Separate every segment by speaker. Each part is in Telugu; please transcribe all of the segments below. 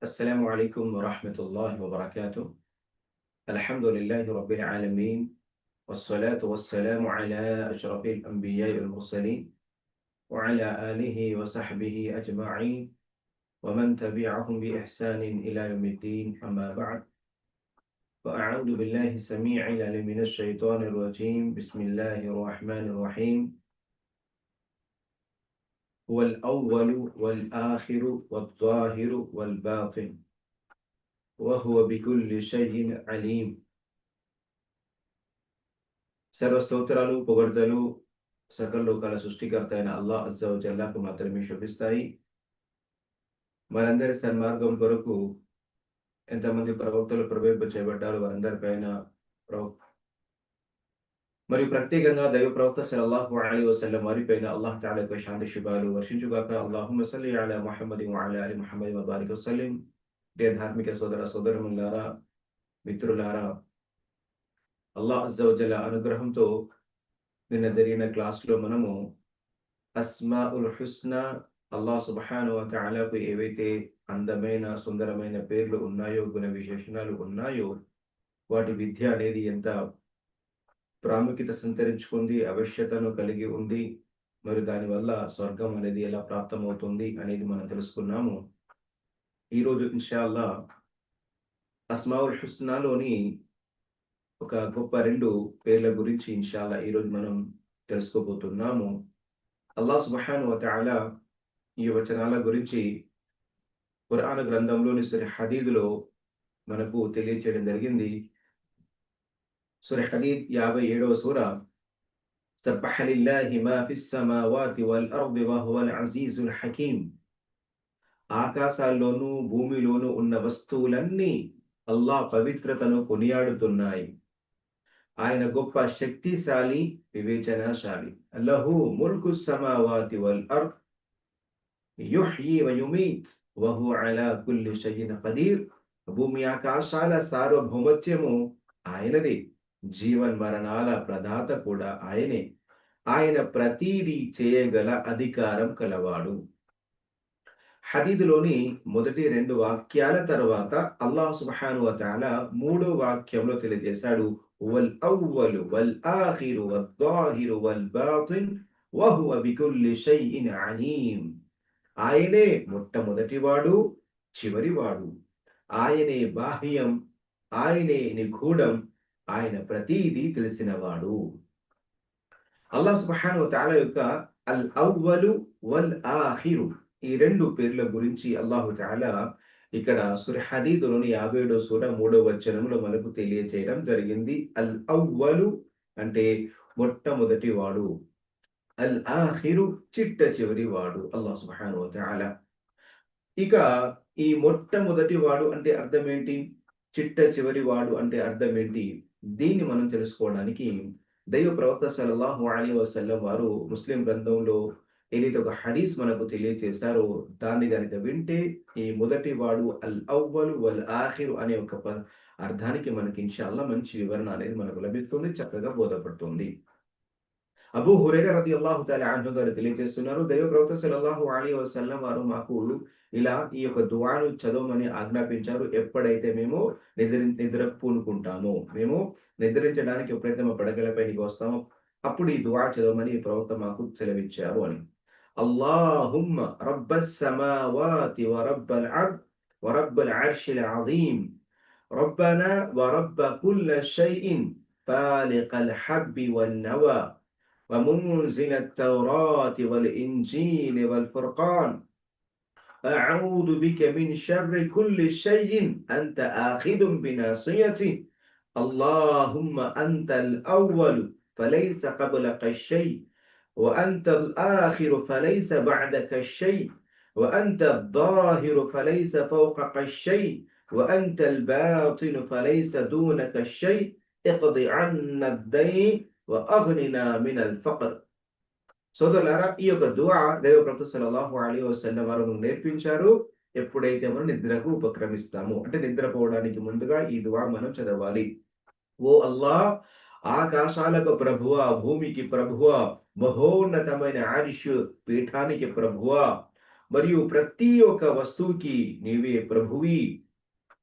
Speaker 1: السلام عليكم ورحمة الله وبركاته. الحمد لله رب العالمين، والصلاة والسلام على أشرف الأنبياء والمرسلين وعلى آله وصحبه أجمعين ومن تبعهم بإحسان إلى يوم الدين. أما بعد، فأعوذ بالله السميع العليم من الشيطان الرجيم. بسم الله الرحمن الرحيم. هو الأول والآخر والظاهر والباطن وهو بكل شيء عليم. సర్వస్తోత్రాలు పొగడ్తలు సకల లోకాల సృష్టికర్త అయిన అల్లాహ్ అజ్జా వ జల్లాకు మాత్రమే శోభిస్తాయి. మనందరి సన్మార్గం కొరకు ఎంతమంది ప్రవక్తలు చేయబడ్డారు వారందరిపైన మరియు ప్రత్యేకంగా దైవ ప్రవక్త సల్లల్లాహు అలైహి వసల్లం వారిపైన అల్లాహ్ తఆలా యొక్క శాంతి శుభాలు వర్షించుగాక. అల్లాహుమ్మ సల్లి అలా ముహమ్మద్ వ అలా ఆలి ముహమ్మద్ వ బారిక్ వసల్లిం. ధార్మిక సోదరమణులారా, మిత్రులారా, అల్లాహ్ అజ్జా వ జల్లా అనుగ్రహంతో నిన్న జరిగిన క్లాస్లో మనము అస్మాఉల్ హుస్నా, అల్లాహ్ సుబ్హానహు వ తఆలాకు ఏవైతే అందమైన సుందరమైన పేర్లు ఉన్నాయో, గుణ విశేషణాలు ఉన్నాయో, వాటి విద్య అనేది ఎంత ప్రాముఖ్యత సంతరించుకుంది, ఆవశ్యకతను కలిగి ఉంది, మరి దానివల్ల స్వర్గం అనేది ఎలా ప్రాప్తమవుతుంది అనేది మనం తెలుసుకున్నాము. ఈరోజు ఇన్షాల్లా అస్మాఉల్ హుస్నాలోని ఒక గొప్ప 2 పేర్ల గురించి ఇన్షాల్లా ఈరోజు మనం తెలుసుకోబోతున్నాము. అల్లాహ్ సుబ్హానహు వ తఆలా ఈ వచనాల గురించి ఖురాన్ గ్రంథంలోని సూరా హదీద్‌లో మనకు తెలియచేయడం జరిగింది. సూరా హదీద్ 57వ సూర. సబ్బహ లిల్లాహి మా ఫిస్ సమావాతి వల్ అర్ది వహువల్ అజీజుల్ హకీమ్. ఆకాశాల్లోనూ భూమిలోనూ ఉన్న వస్తువులన్నీ అల్లాహ్ పవిత్రతను కొనియాడుతున్నాయి. ఆయన గొప్ప శక్తిశాలి, వివేచనాశాలి. లహు ముల్కు సమావాతి వల్ అర్ద్ యుహ్యీ వ యుమీత్ వహువ అలా కుల్లి షైఇన్ ఖదీర్. భూమి ఆకాశాల సార్వభౌమత్యము ఆయనదే, జీవన్ మరణాల ప్రదాత కూడా ఆయనే. ఆయన ప్రతీదీ చేయగల అధికారం కలవాడు. హదీదులోని మొదటి 2 వాక్యాల తర్వాత అల్లాహ్ సుబ్హానహు వ తఆలా 3వ వాక్యంలో తెలియజేశాడు, వల్ అవ్వలు వల్ ఆఖిరు వల్ ਜ਼ਾహిరు వల్ బాతిన్ వహువ బికుల్లి షైఇన్ అలీమ్. ఆయనే మొట్టమొదటివాడు, చివరివాడు. ఆయనే బాహ్యం, ఆయనే నిగూఢం, ఆయన ప్రతీదీ తెలిసినవాడు. అల్లాహ్ సుబ్హానహు వ తఆలా యొక్క అల్ అవ్వలు వల్ ఆఖిరు, ఈ 2 పేర్ల గురించి అల్లాహు తఆలా ఇక్కడ సూరా హదీద్‌లోని 57వ సూర 3వ వచనంలో మనకు తెలియజేయడం జరిగింది. అల్ అవ్వలు అంటే మొట్టమొదటి వాడు, అల్ ఆఖిరు చిట్ట చివరి వాడు అల్లాహ్ సుబ్హానహు వ తఆలా. ఇక ఈ మొట్టమొదటి వాడు అంటే అర్థం ఏంటి? చిట్ట చివరి వాడు అంటే అర్థం ఏంటి? దీన్ని మనం తెలుసుకోవడానికి దైవ ప్రవక్త సల్లల్లాహు అలైహి వసల్లం వారు ముస్లిం గ్రంథంలో ఏదైతే ఒక హదీస్ మనకు తెలియజేశారో దాన్ని గనుక వింటే ఈ మొదటి వాడు అల్ అవ్వలు వల్ ఆఖిరు అనే ఒక అర్థానికి మనకి ఇన్షాల్లా మంచి వివరణ అనేది మనకు లభిస్తుంది, చక్కగా బోధపడుతుంది. అబూ హురైరా రదియల్లాహు తఆలా అన్హు గారు తెలియజేస్తున్నారు, దైవ ప్రవక్త సల్లల్లాహు అలైహి వసల్లం వారు మాకు ఇలా ఈ యొక్క దుఆను చదవమని ఆజ్ఞాపించారు. ఎప్పుడైతే మేము నిద్ర పూనుకుంటామో, మేము నిద్రించడానికి ఎప్పుడైతే మా పడకలపైకి వస్తామో అప్పుడు ఈ దుఆ చదవమని ప్రవక్త మాకు సెలవిచ్చారు అని. అల్లాహుమ్మ రబ్బస్ సమావాతి వ రబ్బల్ అర్ద్ వ రబ్బల్ అర్షిల్ అజీమ్ రబ్బనా వ రబ్బ కుల్లి షైఇన్ ఫాలికల్ హబ్బి వన్ నవా ومنزل التوراة والإنجيل والفرقان أعوذ بك من شر كل شيء أنت آخذ بناصيته اللهم أنت الأول فليس قبلك الشيء وأنت الآخر فليس بعدك الشيء وأنت الظاهر فليس فوقك الشيء وأنت الباطن فليس دونك الشيء اقض عنا الدين వఅగ్నినా మినల్ ఫక్ర్. సోదరులారా, ఈ యొక్క దుఆ దైవ ప్రవక్త సల్లల్లాహు అలైహి వసల్లం వారు నేర్పించారు. ఎప్పుడైతే మనం నిద్రకు ఉపక్రమిస్తామో అంటే నిద్రపోవడానికి ముందుగా ఈ దుఆ మనం చదవాలి. ఓ అల్లాహ్, ఆకాశాలకు ప్రభువా, భూమికి ప్రభువా, మహోన్నతమైన ఆరిష్ పీఠానికి ప్రభువా, మరియు ప్రతి ఒక్క వస్తువుకి నీవే ప్రభువి.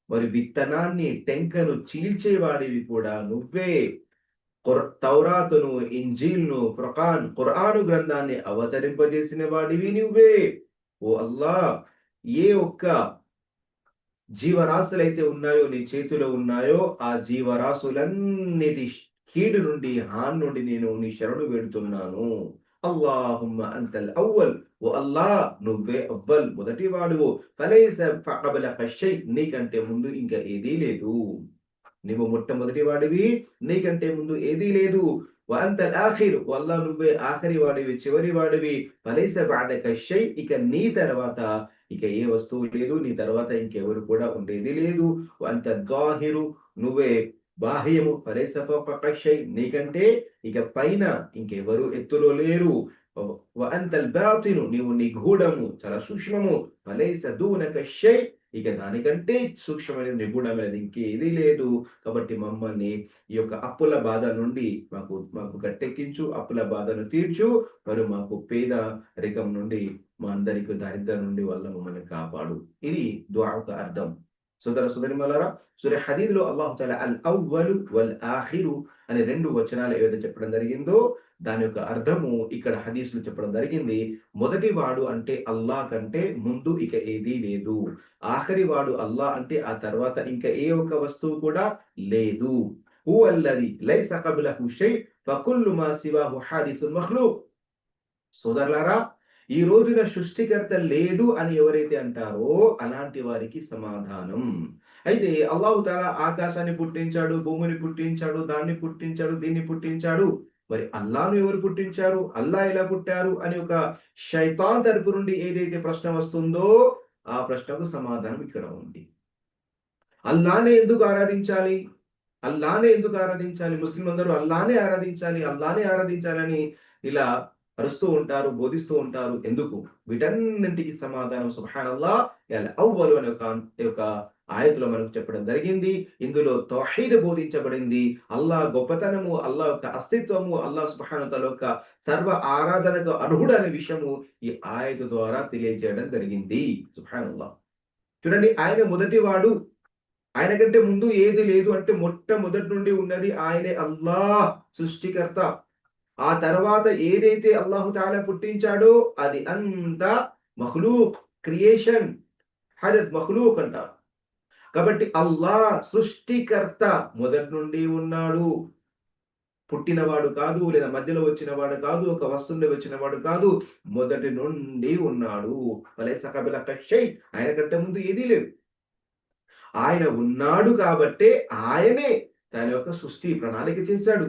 Speaker 1: మరి విత్తనాన్ని టెంకను చీల్చేవాడివి కూడా నువ్వే. తౌరాతును, ఇంజీల్‌ను, ఖురాను గ్రంథాన్ని అవతరింపజేసిన వాడివి నువ్వే. ఓ అల్లాహ్! ఏ ఒక్క జీవరాశులైతే ఉన్నాయో నీ చేతిలో ఉన్నాయో, ఆ జీవరాశులన్నిటి కీడు నుండి, హాని నుండి నేను నీ శరణు వేడుతున్నాను. అల్లాహుమ్మ అంతల్ అవ్వల్. ఓ అల్లాహ్! నువ్వే అవ్వల్, మొదటి వాడువు. ఫలైస ఫకబలక షై, నీకంటే ముందు ఇంకా ఏదీ లేదు. నువ్వు మొట్టమొదటి వాడివి, నీకంటే ముందు ఏదీ లేదు. వ అంతల్ ఆఖిర్, ఓ అల్లాహ్ నువ్వే ఆఖరి వాడివి, చివరి వాడివి. ఫలైస బఅదక షై, ఇక నీ తర్వాత ఇక ఏ వస్తువు లేదు, నీ తర్వాత ఇంకెవరు కూడా ఉండేది లేదు. వ అంత ظాహిరు, నువ్వే బాహ్యము. ఫలైస ఫౌకక షై, నీకంటే ఇక పైన ఇంకెవరు ఎత్తులో లేరు. వ అంతల్ బాతిను, నీవు నిగూఢము, చాలా సూక్ష్మము. ఫలైస దూనక షై, ఇక దానికంటే సూక్ష్మమైన నిగూఢమైనది ఇంకేదీ లేదు. కాబట్టి మమ్మల్ని ఈ యొక్క అప్పుల బాధ నుండి మాకు మాకు గట్టెక్కించు, అప్పుల బాధను తీర్చు. మరి మాకు పేదరికం నుండి, మా అందరికి దారిద్ర్యం నుండి వల్ల మమ్మల్ని కాపాడు. ఇది దుఆ యొక్క అర్థం. సోదరీమణులారా, సూర హదీద్‌లో అల్లాహ్ తఆలా అల్ అవ్వలు వల్ ఆఖిరు అనే 2 వచనాలు ఏవైతే చెప్పడం జరిగిందో, దాని యొక్క అర్థము ఇక్కడ హదీస్‌లో చెప్పడం జరిగింది. మొదటి వాడు అంటే అల్లాహ్ కంటే ముందు ఇక ఏదీ లేదు. ఆఖరి వాడు అల్లాహ్ అంటే ఆ తర్వాత ఇంకా ఏ ఒక్క వస్తువు కూడా లేదు. హువల్లది లైస కబ్లహు షై ఫకుల్లు మా సివాహు హాదిసున్ మఖ్లూక్. సోదరులారా, ఈ రోజున సృష్టికర్త లేడు అని ఎవరైతే అంటారో అలాంటి వారికి సమాధానం. అయితే అల్లాహు తాలా ఆకాశాన్ని పుట్టించాడు, భూమిని పుట్టించాడు, దాన్ని పుట్టించాడు, దీన్ని పుట్టించాడు. మరి అల్లాహ్‌ను ఎవరు పుట్టించారు? అల్లాహ్ ఎలా పుట్టారు? అని ఒక షైతాన్ తరపు నుండి ఏదైతే ప్రశ్న వస్తుందో, ఆ ప్రశ్నకు సమాధానం ఇక్కడ ఉంది. అల్లాహ్‌నే ఎందుకు ఆరాధించాలి? అల్లాహ్‌నే ఎందుకు ఆరాధించాలి? ముస్లింలందరూ అల్లాహ్‌నే ఆరాధించాలి, అల్లాహ్‌నే ఆరాధించాలని ఇలా అరుస్తూ ఉంటారు, బోధిస్తూ ఉంటారు. ఎందుకు? వీటన్నింటికి సమాధానం సుబ్హానల్లాహ్ యల్ అవ్వలు అనే ఒక ఆయతులో మనకు చెప్పడం జరిగింది. ఇందులో తౌహీద్ బోధించబడింది. అల్లాహ్ గొప్పతనము, అల్లాహ్ యొక్క అస్తిత్వము, అల్లాహ్ సుబ్హానహు వ తఆలా యొక్క సర్వ ఆరాధనకు అర్హుడు అనే విషయము ఈ ఆయతు ద్వారా తెలియజేయడం జరిగింది. సుబ్హానల్లాహ్. చూడండి, ఆయన మొదటివాడు. ఆయన కంటే ముందు ఏది లేదు అంటే మొట్టమొదటి నుండి ఉన్నది ఆయనే అల్లాహ్, సృష్టికర్త. ఆ తర్వాత ఏదైతే అల్లాహు తాలా పుట్టించాడో అది అంతా మఖ్లూక్, క్రియేషన్. హదత్ మఖ్లూక్ అంటారు. కాబట్టి అల్లాహ్ సృష్టికర్త మొదటి నుండి ఉన్నాడు. పుట్టినవాడు కాదు, లేదా మధ్యలో వచ్చినవాడు కాదు, ఒక వస్తువు నుండి వచ్చినవాడు కాదు. మొదటి నుండి ఉన్నాడు. ఫలైస కబలక షై, ఆయన కంటే ముందు ఏదీ లేదు. ఆయన ఉన్నాడు కాబట్టే ఆయనే తన యొక్క సృష్టి ప్రణాళిక చేశాడు.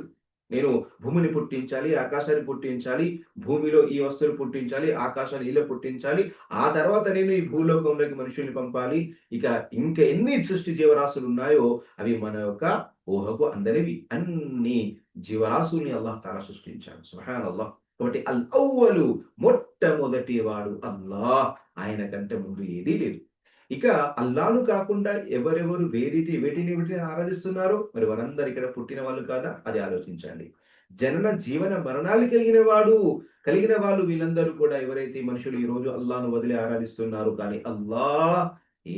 Speaker 1: నేను భూమిని పుట్టించాలి, ఆకాశాన్ని పుట్టించాలి, భూమిలో ఈ వస్తువులు పుట్టించాలి, ఆకాశాన్ని ఇలా పుట్టించాలి. ఆ తర్వాత నేను ఈ భూలోకంలోకి మనుషుల్ని పంపాలి. ఇక ఇంకా ఎన్ని సృష్టి జీవరాశులున్నాయో అవి మన యొక్క ఊహకు అందనివి. అన్ని జీవరాశుల్ని అల్లాహ్ తాలా సృష్టించాడు. సుబ్హానల్లాహ్. కాబట్టి అల్ అవ్వలు, మొట్టమొదటి వాడు అల్లాహ్. ఆయన కంటే ముందు ఏదీ లేదు. ఇక అల్లాహ్‌ను కాకుండా ఎవరెవరు వేటిని ఆరాధిస్తున్నారో మరి వారందరూ ఇక్కడ పుట్టిన వాళ్ళు కాదా? అది ఆలోచించండి. జనన, జీవన మరణాలు కలిగిన వాళ్ళు వీళ్ళందరూ కూడా ఎవరైతే మనుషులు ఈరోజు అల్లాహ్‌ను వదిలి ఆరాధిస్తున్నారు. కానీ అల్లాహ్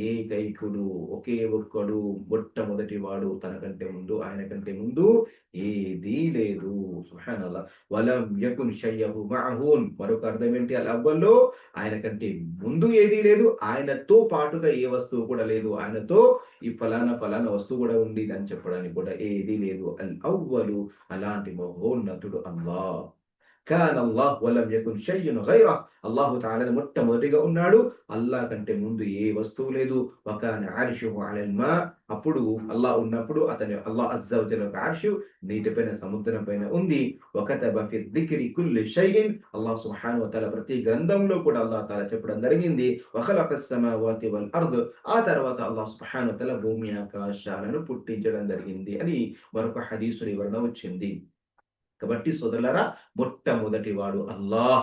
Speaker 1: ఏకైకుడు, ఒకే ఒక్కడు, మొట్టమొదటి వాడు. తనకంటే ముందు, ఆయన కంటే ముందు ఏదీ లేదు. సుబ్హానల్లాహ్. వలం యకున్ షయ్యహు మఅహూన్. మరొక అర్థం ఏంటి? అల్ అవ్వల్లో ఆయన కంటే ముందు ఏదీ లేదు. ఆయనతో పాటుగా ఏ వస్తువు కూడా లేదు. ఆయనతో ఈ ఫలానా వస్తువు కూడా ఉంది అని చెప్పడానికి కూడా ఏదీ లేదు. అల్ అవ్వలు, అలాంటి మహోన్నతుడు అల్లాహ్. కాన అల్లాహ్ వలం యకున్ షయ్యున్ గైరహ్. అల్లాహు తాలా మొట్టమొదటిగా ఉన్నాడు. అల్లాహ్ కంటే ముందు ఏ వస్తువు లేదు. వకాన అర్షుహు అలల్ మా. అప్పుడు అల్లాహ్ ఉన్నప్పుడు అల్లాహ్ అజ్జా వజల్ యొక్క అర్షు నీటిపైన, సముద్రం పైన ఉంది. వకతబ ఫి దిక్రి కుల్లి షైఇన్. అల్లాహ్ సుబ్హానహు వ తఆలా ప్రతి గ్రంథంలో కూడా అల్లాహ్ తాలా చెప్పడం జరిగింది. వఖలకస్ సమావాతి వల్ అర్ద్. ఆ తర్వాత అల్లాహ్ సుబ్హానహు వ తఆలా భూమి ఆకాశాలను పుట్టించడం జరిగింది అని మరొక హదీసులో వివరణ వచ్చింది. కాబట్టి సోదరులారా, మొట్టమొదటి వాడు అల్లాహ్.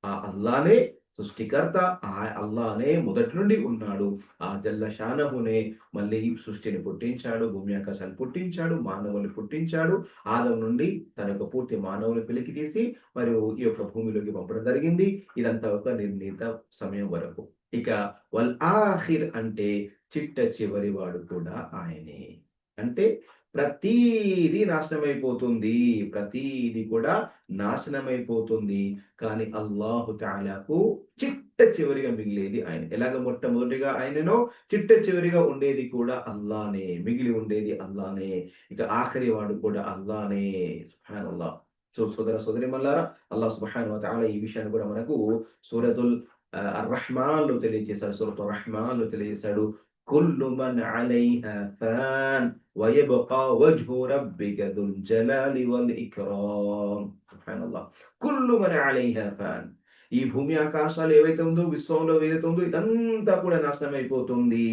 Speaker 1: ఆ అల్లాహ్‌నే సృష్టికర్త. ఆ అల్లాహ్‌నే మొదటి నుండి ఉన్నాడు. ఆ జల్ల షానహునే మళ్ళీ సృష్టిని పుట్టించాడు, భూమి ఆకాశాన్ని పుట్టించాడు, మానవుల్ని పుట్టించాడు. ఆదం నుండి తన యొక్క పూర్తి మానవుని వెలికి తీసి మరియు ఈ యొక్క భూమిలోకి పంపడం జరిగింది. ఇదంతా ఒక నిర్ణీత సమయం వరకు. ఇక వల్ ఆఖిర్ అంటే చిట్ట చివరి వాడు కూడా ఆయనే. అంటే ప్రతీది నాశనమైపోతుంది. ప్రతీది కూడా నాశనమైపోతుంది. కానీ అల్లాహు తఆలాకు చిట్ట చివరిగా మిగిలేది ఆయన. ఎలాగ మొట్టమొదటిగా ఆయననో, చిట్ట చివరిగా ఉండేది కూడా అల్లానే. మిగిలి ఉండేది అల్లానే. ఇక ఆఖరి వాడు కూడా అల్లానే. సుబ్హానల్లాహ్. సో సోదర సోదరీమణులారా, అల్లాహ్ సుబ్హానహు వ తఆలా ఈ విషయాన్ని కూడా మనకు సూరతుల్ అర్-రహ్మాన్‌లో తెలియజేశాడు. సూరతుర్ రహ్మాన్‌లో తెలియజేశాడు. కుల్లు మన్ అలైహా ఫాన్ వయబ్కా వజ్హు రబ్బిక దుల్ జలాలి వల్ ఇక్రామ్. సుబ్హానల్లాహ్. కుల్లు మన్ అలైహా ఫాన్. ఈ భూమి ఆకాశాలు ఏవైతే ఉందో, విశ్వంలో ఏదైతే ఉందో ఇదంతా కూడా నాశనమైపోతుంది.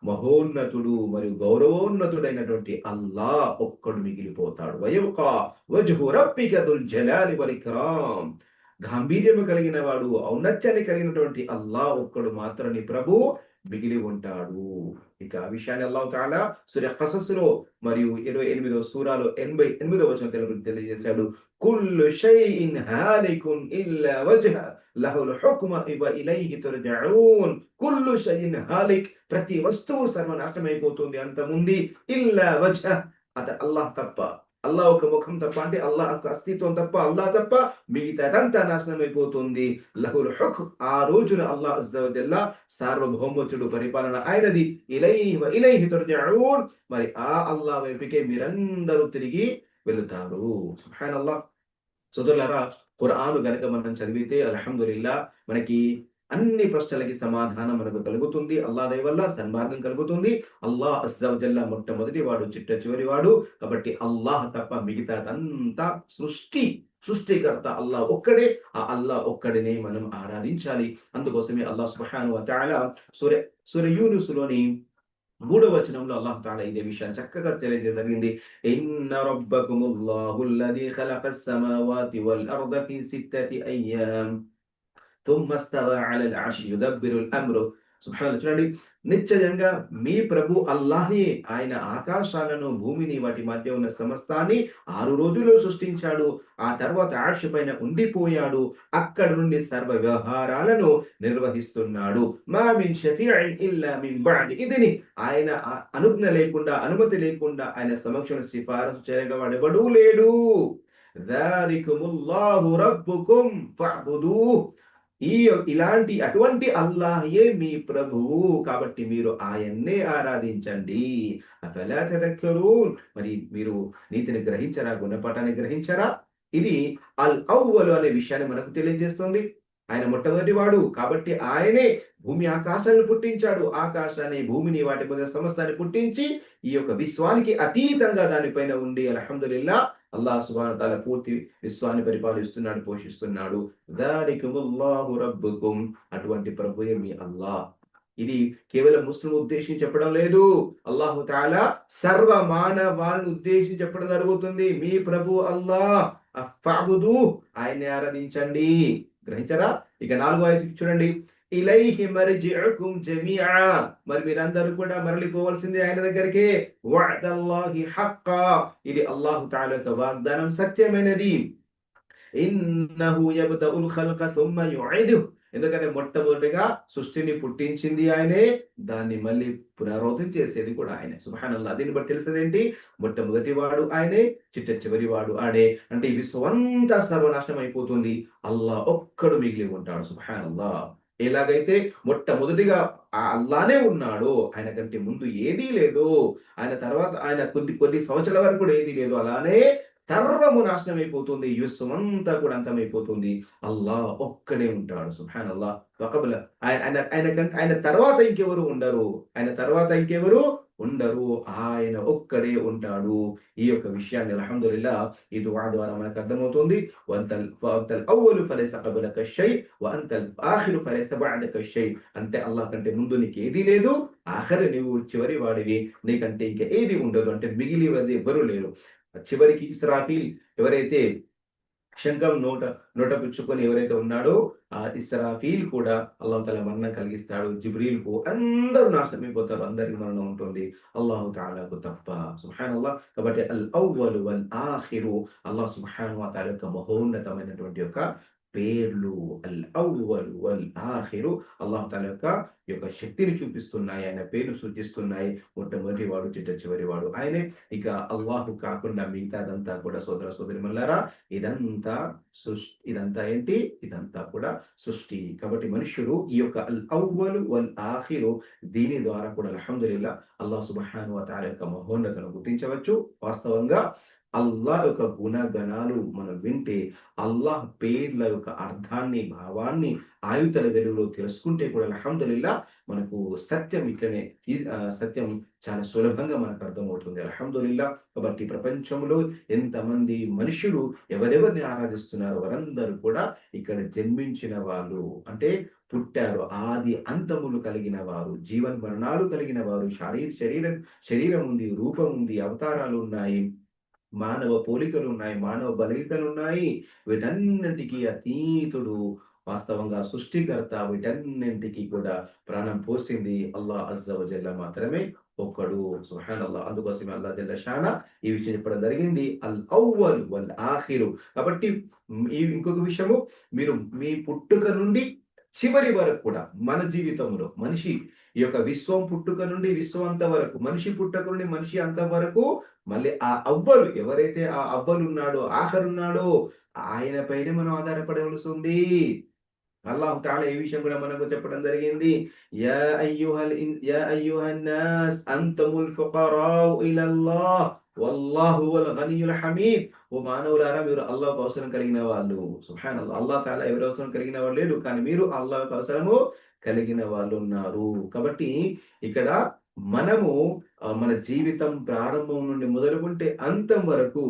Speaker 1: మహోన్నతుడు మరియు గౌరవోన్నతుడైనటువంటి అల్లాహ్ ఒక్కడు మిగిలిపోతాడు. వయబ్కా వజ్హు రబ్బిక దుల్ జలాలి వల్ ఇక్రామ్. గాంభీర్యము కలిగిన వాడు, ఔన్నత్యాన్ని కలిగినటువంటి అల్లాహ్ ఒక్కడు మాత్రం నీ ప్రభువు మిగిలి ఉంటాడు. ఇక ఆ విషయాన్ని అల్లాహ్ తఆలా సూర ఖసస్‌లో మరియు 28వ సూరాలో 88వ వచనం తెలియజేశాడు. కుల్లు షైఇన్ హాలికున్ ఇల్లా వజ్హ లహుల్ హుక్ము వ ఇలైహి తుర్జఊన్. కుల్లు షైఇన్ హాలిక్. ప్రతి వస్తువు సర్వనాశనమైపోతుంది, అంతముంది. ఇల్లా వజ్హ, అల్లాహ్ తప్ప. అల్లాహ్ ఒక ముఖం తప్ప, అంటే అల్లాహ్ యొక్క అస్తిత్వం తప్ప, అల్లాహ్ తప్ప మిగతాదంతా నాశనమైపోతుంది. లహుల్ హుక్మ్. ఆ రోజున అల్లాహ్ అజ్జ వ జల్ల సార్వభౌమతుడు, పరిపాలన ఆయనది. ఇలైహి వ ఇలైహి తుర్జఊన్. మరి ఆ అల్లాహ్ వైపుకే మీరందరూ తిరిగి వెళుతారు. సుబ్హానల్లాహ్. సోదరులారా, ఖురాను గనక మనం చదివితే అల్హమ్దులిల్లాహ్ మనకి అన్ని ప్రశ్నలకి సమాధానం మనకు కలుగుతుంది. అల్లాహ్ దయ వల్ల సన్మార్గం కలుగుతుంది. అల్లాహ్ అజ్జ వ జల్ల మొట్టమొదటి వాడు, చిట్ట చివరి వాడు. కాబట్టి అల్లాహ్ తప్ప మిగతాదంతా సృష్టికర్త అల్లాహ్ ఒక్కడే. ఆ అల్లాహ్ ఒక్కడినే మనం ఆరాధించాలి. అందుకోసమే అల్లాహ్ సుబ్హానహు వ తఆలా సూర సూర యూనుస్‌లోని 3వ వచనంలో అల్లాహ్ తఆలా ఇదే విషయాన్ని చక్కగా తెలియజేయడం జరిగింది. ఇన్న రబ్బకుముల్లాహుల్లదీ ఖలఖస్ సమావాతి వల్ అర్ద ఫీ సిత్తతి అయ్యామ్ తుమ్మ స్తవా అలల్ అర్షి యుదబ్బిరుల్ అమ్రు. సుబ్హానల్లాహ్. చూడండి, నిశ్చయంగా మీ ప్రభు అల్లాహే. ఆయన ఆకాశాలను, భూమిని, వాటి మధ్య ఉన్న సమస్తాన్ని 6 రోజుల్లో సృష్టించాడు. ఆ తర్వాత అర్ష్ పైన ఉండిపోయాడు. అక్కడి నుండి సర్వ వ్యవహారాలను నిర్వహిస్తున్నాడు. మా మిన్ షఫీఇన్ ఇల్లా మిన్ బఅది ఇద్ని. ఆయన అనుజ్ఞ లేకుండా, అనుమతి లేకుండా ఆయన సమక్షంలో సిఫారసు చేయగలవాడెవడూ లేడు. ذَلِكُمُల్లాహు రబ్బుకుం ఫఅబుదూహ్. ఈ అటువంటి అల్లాహయే మీ ప్రభువు. కాబట్టి మీరు ఆయన్నే ఆరాధించండి. అఫలా తదక్కరూన్. మరి మీరు నీతిని గ్రహించరా? గుణపాఠాన్ని గ్రహించరా? ఇది అల్ అవ్వలు అనే విషయాన్ని మనకు తెలియజేస్తుంది. ఆయన మొట్టమొదటి వాడు. కాబట్టి ఆయనే భూమి ఆకాశాలను పుట్టించాడు. ఆకాశాన్ని, భూమిని, వాటి మధ్య సమస్తాన్ని పుట్టించి ఈ యొక్క విశ్వానికి అతీతంగా దానిపైన ఉండి అల్హమ్దులిల్లాహ్ అల్లాహ్ సుబ్హానహు వ తఆలా పూర్తి విశ్వాన్ని పరిపాలిస్తున్నాడు, పోషిస్తున్నాడు. దారికుముల్లాహు రబ్బుకుం. అటువంటి ప్రభువే మీ అల్లాహ్. ఇది కేవలం ముస్లిం ఉద్దేశించి చెప్పడం లేదు. అల్లాహు తఆలా సర్వ మానవాళిని ఉద్దేశించి చెప్పడం జరుగుతుంది. మీ ప్రభు అల్లాహ్. ఫఅబుదూహ్. ఆయన్ని ఆరాధించండి. గ్రహించారా? ఇక 4వ ఆయత చూడండి. ఇలైహి మర్జిఉకుం జమీఆ. మరి మీరందరూ కూడా మరలిపోవాల్సింది ఆయన దగ్గరికే. వఅదల్లాహి హక్కా. ఇది అల్లాహు తఆలా యొక్క వాగ్దానం సత్యమైనది. ఇన్నహు యబ్దఉల్ ఖల్క థుమ్మ యుঈదుహు. ఎందుకంటే మొట్టమొదటిగా సృష్టిని పుట్టించింది ఆయనే. దాన్ని మళ్ళీ పునరావృతం చేసేది కూడా ఆయనే. సుబ్హానల్లాహ్. దీన్ని బట్టి తెలిసేదేంటి? మొట్టమొదటి వాడు ఆయనే, చిట్ట చివరి వాడు ఆడే. అంటే ఈ విశ్వమంతా సర్వనాశనం అయిపోతుంది. అల్లాహ్ ఒక్కడు మిగిలి ఉంటాడు. సుబ్హానల్లాహ్. ఎలాగైతే మొట్టమొదటిగా ఆ అల్లానే ఉన్నాడో, ఆయన కంటే ముందు ఏదీ లేదు. ఆయన తర్వాత ఆయన కొద్ది సంవత్సరాల వరకు కూడా ఏదీ లేదు. అలానే సర్వము నాశనమైపోతుంది. ఈ విశ్వమంతా కూడా అంతమైపోతుంది. అల్లాహ్ ఒక్కడే ఉంటాడు. సుబ్హానల్లాహ్. వకబల ఆయన తర్వాత ఇంకెవరు ఉండరు. ఆయన తర్వాత ఇంకెవరు ఉండరు. ఆయన ఒక్కడే ఉంటాడు. ఈ యొక్క విషయాన్ని అల్హమ్దులిల్లాహ్ ఈ దుఆ ద్వారా మనకు అర్థమవుతుంది. వఅంతల్ అవ్వలు ఫలైస కబలక షై వఅంతల్ ఆఖిరు ఫలైస బఅదక షై. అంటే అల్లాహ్ కంటే ముందు నీకు ఏదీ లేదు. ఆఖరి నువ్వు చివరి వాడివి. నీకంటే ఇంకా ఏది ఉండదు. అంటే మిగిలినది ఎవ్వరు లేరు. చివరికి ఇస్రాఫీల్ ఎవరైతే శంఖం నోట పుచ్చుకొని ఎవరైతే ఉన్నాడో ఆ ఇస్రాఫీల్ కూడా అల్లాహ్ తఆలా మరణం కలిగిస్తాడు. జిబ్రీల్‌కు అందరూ నాశనమైపోతారు. అందరికి మరణం ఉంటుంది. అల్లాహు తఆలాకు తప్ప. సుబ్హానల్లాహ్. కాబట్టి అల్ అవ్వలు వల్ ఆఖిరు అల్లాహ్ సుబ్హానహు వ తఆలా యొక్క మహోన్నతమైనటువంటి యొక్క పేర్లు అల్ అవ్వల్ వల్ ఆఖిరు అల్లాహ్ తాలా యొక్క శక్తిని చూపిస్తున్నాయి. ఆయన పేర్లు సూచిస్తున్నాయి. మొట్టమొదటి వాడు, చిట్ట చివరి వాడు ఆయనే. ఇక అల్లాహు కాకుండా మిగతాదంతా కూడా సోదర సోదరిమణులారా ఇదంతా ఇదంతా ఏంటి? ఇదంతా కూడా సృష్టి. కాబట్టి మనుష్యులు ఈ యొక్క అల్ అవ్వల్ వల్ ఆఖిరు దీని ద్వారా కూడా అల్హమ్దులిల్లాహ్ అల్లాహ్ సుబ్హానహు వ తఆలా యొక్క మహోన్నతను గుర్తించవచ్చు. వాస్తవంగా అల్లాహ్ యొక్క గుణగణాలు మనం వింటే, అల్లాహ్ పేర్ల యొక్క అర్థాన్ని, భావాన్ని ఆయుతల వెలుగులో తెలుసుకుంటే కూడా అల్హమ్దులిల్లాహ్ మనకు సత్యం ఇట్లనే సత్యం చాలా సులభంగా మనకు అర్థమవుతుంది. అల్హమ్దులిల్లాహ్. కాబట్టి ప్రపంచంలో ఎంతమంది మనుషులు ఎవరెవరిని ఆరాధిస్తున్నారో వారందరూ కూడా ఇక్కడ జన్మించిన వాళ్ళు. అంటే పుట్టారు. ఆది అంతములు కలిగిన వారు, జీవన్ మరణాలు కలిగిన వారు, శరీరం ఉంది, రూపం ఉంది, అవతారాలు ఉన్నాయి. మానవ పోలికలున్నాయి. మానవ బలహీనతలున్నాయి. వీటన్నిటికి అతీతుడు వాస్తవంగా సృష్టికర్త. వీటన్నింటికి కూడా ప్రాణం పోసింది అల్లాహ్ అజ్జ వ జల్ల మాత్రమే ఒక్కడు. సుబ్హానల్లాహ్. అందుకోసమే అల్లాహ్ జల్ల షానా ఈ విషయం చెప్పడం జరిగింది. అల్ అవ్వల్ వల్ ఆఖిరు. కాబట్టి ఈ ఇంకొక విషయము మీరు మీ పుట్టుక నుండి చివరి వరకు కూడా మన జీవితంలో మనిషి ఈ యొక్క విశ్వం పుట్టుక నుండి విశ్వం అంత వరకు, మనిషి పుట్టుక నుండి మనిషి అంత వరకు మళ్ళీ ఆ అవ్వలు ఎవరైతే ఆ అవ్వలున్నాడో, ఆఖరున్నాడో ఆయన పైనే మనం ఆధారపడవలసి ఉంది. అల్లాహ్ తఆలా ఈ విషయం కూడా మనకు చెప్పడం జరిగింది. యా అయ్యుహన్ నాస్ అంతుముల్ ఫుకరాउ ఇలల్లాహ్ వల్లాహు హువల్ గనియుల్ హమీద్. ఓ మానవులారా మీరు అల్లాహ్‌కు అవసరం కలిగిన వాళ్ళు. సుబ్హానల్లాహ్. అల్లాహ్ తఆలా ఎవరి అవసరం కలిగిన వాడు లేడు. కానీ మీరు అల్లాహ్‌కు అవసరము కలిగిన వాళ్ళున్నారు. కాబట్టి ఇక్కడ మనము మన జీవితం ప్రారంభం నుండి మొదలుకుంటే అంతం వరకు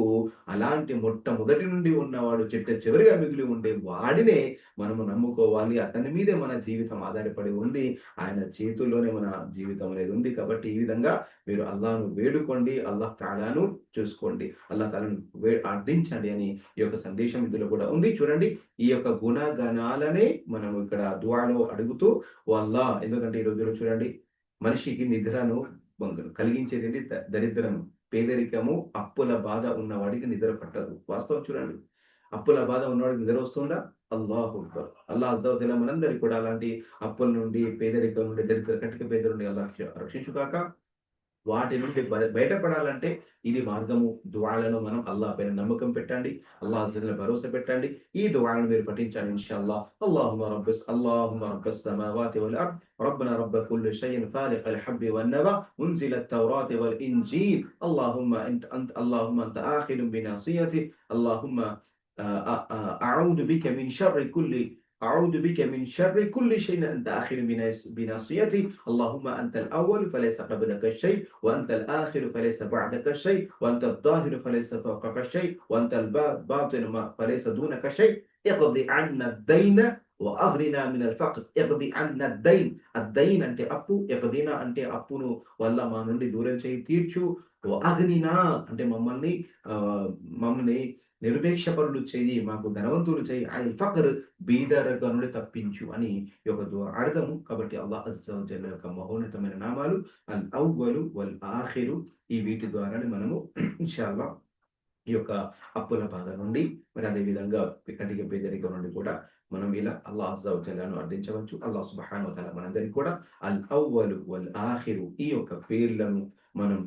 Speaker 1: అలాంటి మొట్టమొదటి నుండి ఉన్నవాడు చిట్ట చివరిగా మిగిలి ఉండే వాడినే మనము నమ్ముకోవాలి. అతని మీదే మన జీవితం ఆధారపడి ఉంది. ఆయన చేతుల్లోనే మన జీవితం అనేది ఉంది. కాబట్టి ఈ విధంగా మీరు అల్లాహ్‌ను వేడుకోండి. అల్లాహ్ తఆలాను చూసుకోండి. అల్లాహ్ తఆలాను అర్థించండి అని ఈ యొక్క సందేశం ఇందులో కూడా ఉంది. చూడండి ఈ యొక్క గుణగణాలనే మనం ఇక్కడ దుఆలో అడుగుతూ ఓ అల్లాహ్ ఎందుకంటే ఈ రోజుల్లో చూడండి మనిషికి నిద్రను కలిగించేది దరిద్రము, పేదరికము, అప్పుల బాధ ఉన్నవాడికి నిద్ర పట్టదు. వాస్తవం చూడండి. అప్పుల బాధ ఉన్నవాడికి నిద్ర వస్తుందా? అల్లాహు అక్బర్. అల్లాహ్ అజ్జ వ జల్ల మనందరికీ కూడా అలాంటి అప్పుల నుండి, పేదరికం నుండి, దరిద్ర కటిక పేదల నుండి అల్లాహ్ రక్షించుగాక. వాటి నుండి బయటపడాలంటే ఇది మార్గము. దుఆలను మనం అల్లాహ్ పైన నమ్మకం పెట్టండి. అల్లాహ్ అజ్జ వజల్ల భరోసా పెట్టండి. ఈ దుఆలను మీరు పఠించండి ఇన్షాఅల్లాహ్. అల్లాహుమ్మ రబ్బస్ సమావాతి వల్ అర్ద్ రబ్బనా రబ్బ కుల్లి షైఇన్ ఫాలికల్ హబ్bi వన్ నవా మున్జిలత్ తౌరాతి వల్ ఇంజీల్ అల్లాహుమ్మ అంత ఆఖిరుం బినాసియతి అల్లాహుమ్మ అఊదు బిక మిన్ షర్రి కుల్లి أعوذ بك من شر كل شيء أنت آخر بناصيتي اللهم أنت الأول فليس قبلك شيء وأنت الآخر فليس بعدك شيء وأنت الظاهر فليس فوقك شيء وأنت الباطن فليس دونك شيء اقضي عنا الدين وأغرنا من الفقر اقضي عنا الدين الدين أنت أبو اقضينا أنت أبو والله ما نندي دورن شيء تيرشو وأغننا أنت మమ్మల్ని నిరపేక్షపరులు చెయ్యి, మాకు ధనవంతులు చెయ్యి, అనిల్ ఫక్ర్ బీదరికం నుండి తప్పించు అని ఈ యొక్క దుఆ అర్థము. కాబట్టి అల్లాహ్ అజ్జ వ జల్ల యొక్క మహోన్నతమైన నామాలు అల్ అవ్వలు వల్ ఆఖిరు ఈ వీటి ద్వారానే మనము ఇన్షాఅల్లాహ్ ఈ యొక్క అప్పుల బాధ నుండి మరి అదే విధంగా కటిక పేదరికం నుండి కూడా మనం ఇలా అల్లాహ్ అజ్జ వ జల్లను అర్థించవచ్చు. అల్లాహ్ సుబ్హానహు వ తఆలా మనందరికీ కూడా అల్ అవ్వలు వల్ ఆఖిరు ఈ యొక్క పేర్లను మనం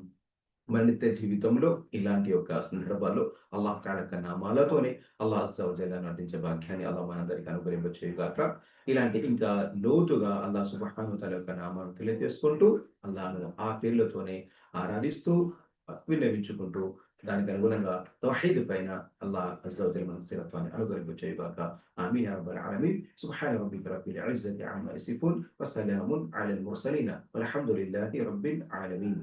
Speaker 1: మన నిత్య జీవితంలో ఇలాంటి యొక్క సందర్భాల్లో అల్లాహ్ తఆలా యొక్క నామాలతోనే అల్లాహ్ అజ్జ వ జల్లను నటించే భాగ్యాన్ని అల్లాహ్ మనందరికీ అనుగ్రహింపచేయుగాక. ఇలాంటి ఇంకా లోతుగా అల్లాహ్ సుబ్హానహు వ తఆలా యొక్క నామాలను తెలియజేసుకుంటూ అల్లాహ్‌ను ఆ పేర్లతోనే ఆరాధిస్తూ విన్నవించుకుంటూ దానికి అనుగుణంగా తౌహీద్ పైన అల్లాహ్ అజ్జ వ జల్ల మనకు స్థిరత్వాన్ని అనుగ్రహింపచేయుగాక. ఆమీన్ యా రబ్బల్ ఆలమీన్. సుబ్హాన రబ్బిక రబ్బిల్ ఇజ్జతి అమ్మా యసిఫూన్ వసలామున్ అలల్ ముర్సలీన్ వల్హమ్దులిల్లాహి రబ్బిల్ ఆలమీన్.